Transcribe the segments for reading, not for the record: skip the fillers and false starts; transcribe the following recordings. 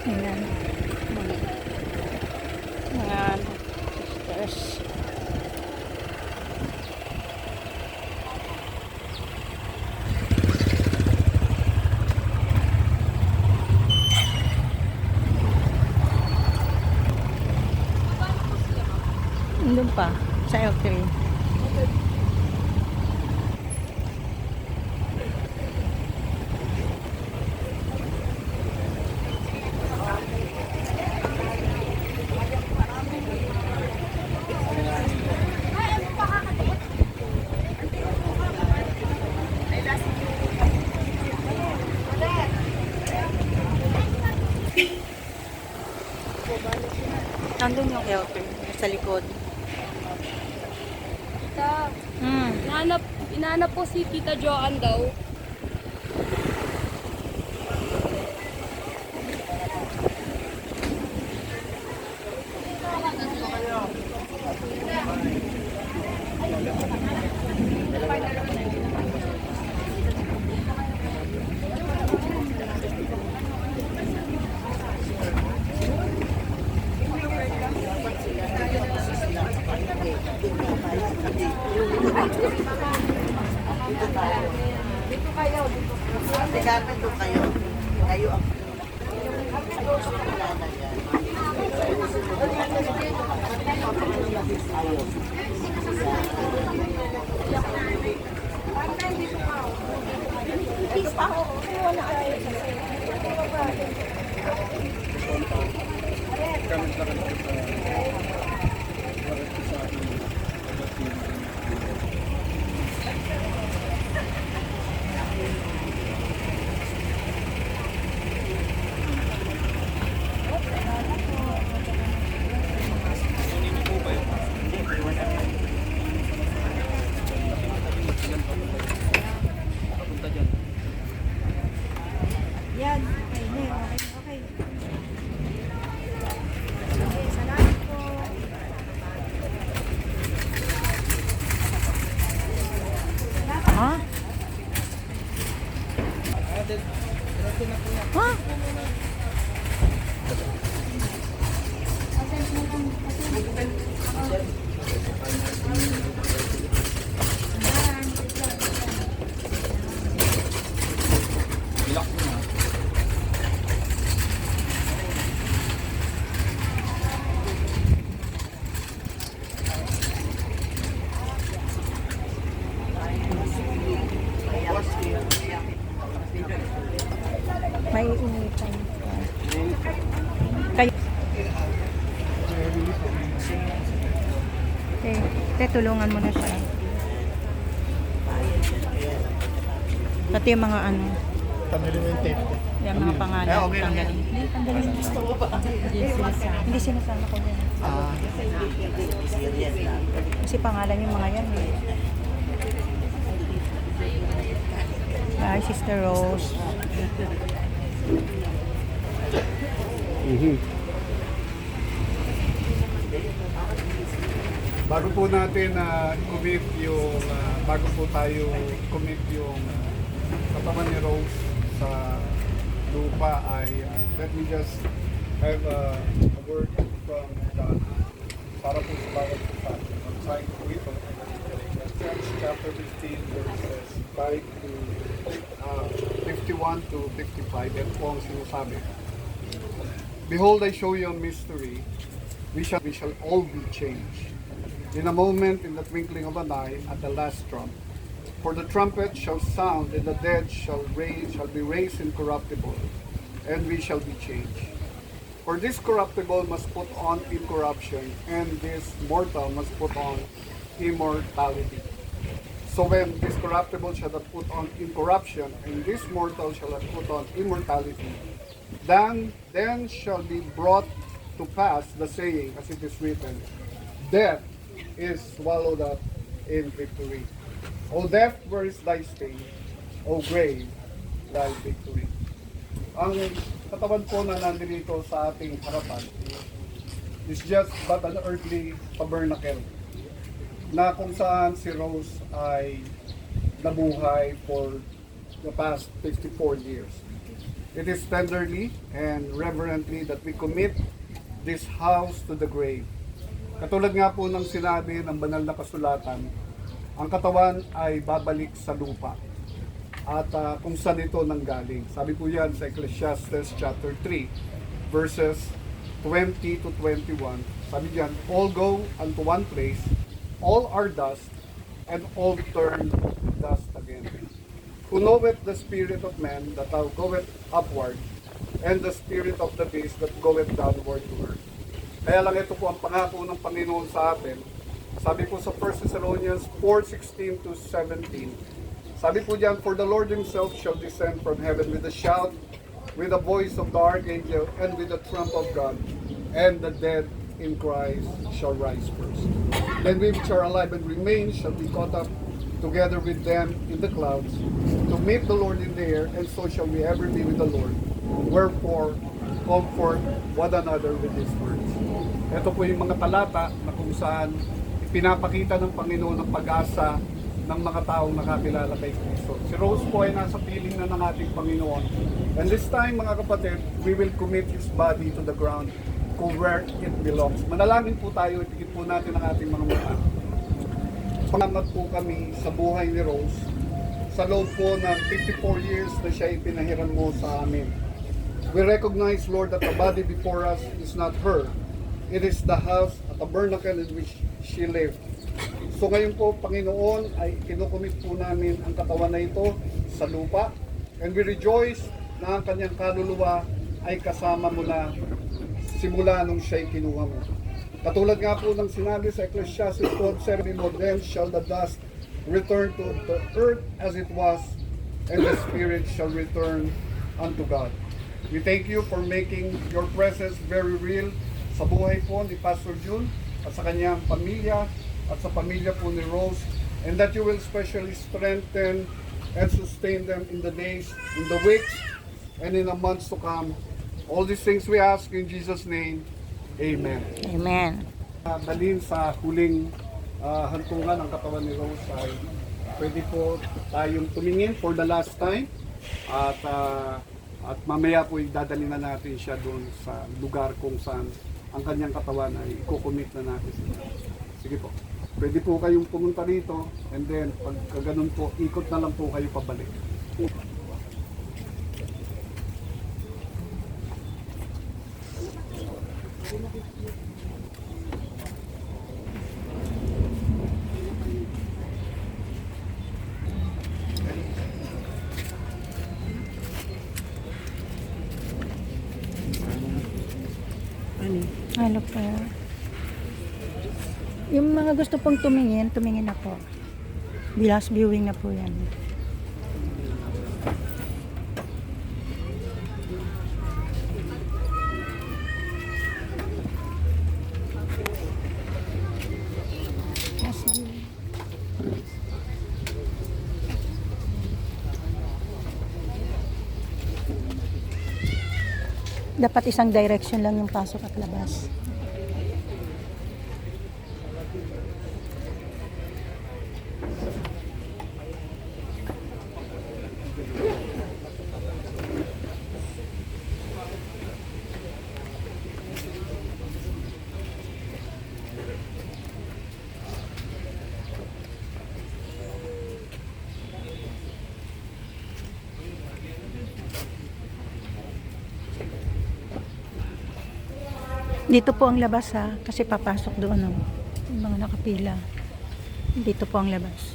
Ayan. Mga sisters. Doon pa, sa L3. Nandun yung L3 sa likod. Tita, inaanap po si Tita Joanne daw. Sigapan doon kayo. Kayo ang Yan. Okay, ne. Okay. Okay, salamat po. Ha? Ha? May initan. Kayo. Okay, tulungan mo na siya. Pati yung mga ano. Tanggalin mo yung tape. Yung mga pangalan. Eh, okay lang yan. Tanggalin. Hindi sinasama ko yan. Kasi pangalan yung mga yan eh. Hi, Sister Rose. Bago po natin commit yung bago po tayo commit yung katawan ni Rose sa lupa ay let me just have a word from God para po sa bawat isa. I'm trying to read from Acts chapter 15 verses 5 to 51 to 55. Yan po ang sinasabi. Behold, I show you a mystery. We shall all be changed. In a moment, in the twinkling of an eye, at the last trump. For the trumpet shall sound, and the dead shall be raised incorruptible, and we shall be changed. For this corruptible must put on incorruption, and this mortal must put on immortality. So when this corruptible shall have put on incorruption, and this mortal shall have put on immortality, then shall be brought to pass the saying, as it is written, death is swallowed up in victory. O death, where is thy sting? O grave, thy victory. Ang katawan po na nandito sa ating harapan is just but an earthly tabernacle na kung saan si Rose ay nabuhay for the past 54 years. It is tenderly and reverently that we commit this house to the grave. Katulad nga po ng sinabi ng banal na kasulatan, ang katawan ay babalik sa lupa at kung saan ito nanggaling. Sabi po yan sa Ecclesiastes chapter 3 verses 20 to 21. Sabi diyan, all go unto one place, all are dust, and all turn to dust again. Who knoweth the spirit of man that thou goeth upward, and the spirit of the beast that goeth downward to earth. Kaya lang ito po ang pangako ng Panginoon sa atin. Sabi po sa 1 Thessalonians 4:16 to 17, sabi po diyan, for the Lord himself shall descend from heaven with a shout, with the voice of the archangel, and with the trump of God, and the dead in Christ shall rise first. Then we which are alive and remain shall be caught up together with them in the clouds to meet the Lord in the air, and so shall we ever be with the Lord. Wherefore, comfort one another with these words. Ito po yung mga talata na kung saan ipinapakita ng Panginoon ang pag-asa ng mga taong nakakilala kay Kristo. Si Rose po ay nasa piling na ng ating Panginoon. And this time, mga kapatid, we will commit his body to the ground to where it belongs. Manalangin po tayo, itigit po natin ang ating mga mata. Salamat po kami sa buhay ni Rose sa loob po ng 54 years na siya ipinahiran mo sa amin. We recognize, Lord, that the body before us is not her. It is the house at the tabernacle in which she lived. So ngayon po, Panginoon, ay kinukumit po namin ang katawan na ito sa lupa. And we rejoice na ang kanyang kaluluwa ay kasama mo na simula nung siya'y kinuha mo. Katulad nga po ng sinabi sa Ecclesiastes 12:7, then shall the dust return to the earth as it was, and the spirit shall return unto God. We thank you for making your presence very real sa buhay po ni Pastor June at sa kanyang pamilya at sa pamilya po ni Rose, and that you will specially strengthen and sustain them in the days, in the weeks, and in the months to come. All these things we ask in Jesus' name. Amen. Amen. Dalhin sa huling hantungan ng katawan ni Rose ay pwede po tayong tumingin for the last time at mamaya po dadalhin na natin siya doon sa lugar kung saan ang kanyang katawan ay kukumit na natin sila. Sige po. Pwede po kayong pumunta dito and then pag ganun po, ikot na lang po kayo pabalik. Ano po? Yung mga gusto pong tumingin na po. Last viewing na po yan. Last viewing. Dapat isang direction lang yung pasok at labas. Dito po ang labas ha, kasi papasok doon yung mga nakapila. Dito po ang labas.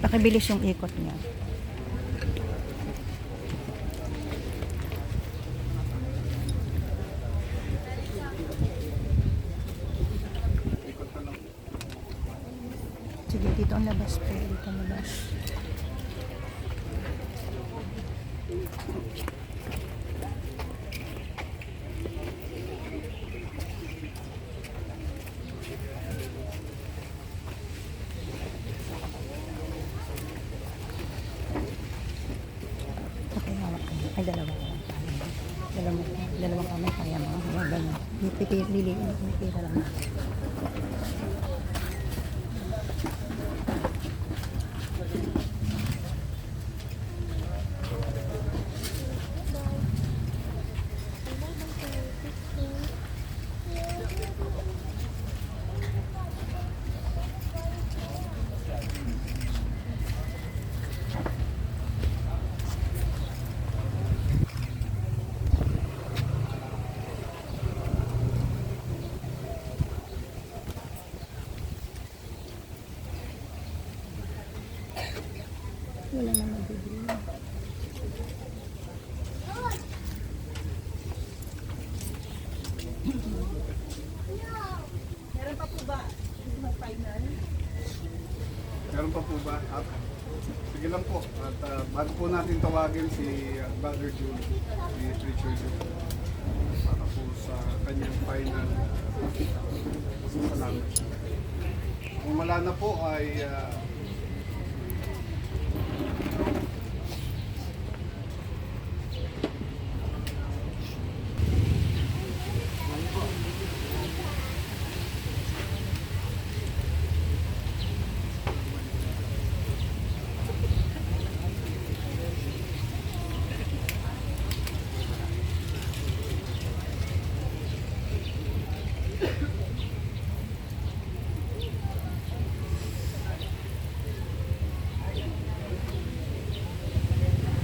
Pakibilis yung ikot niya. Sige, dito ang labas po. Dito ang labas. Ay, dalawang kamay kaya mo. Ayan, ganyan. Pipira lang. Wala na mabibili. Meron pa po ba? Mag-final? Meron pa po ba? Sige lang po. At bago po natin tawagin si Brother June, si Preacher June, para po sa kanyang final salamat. Kung wala na po ay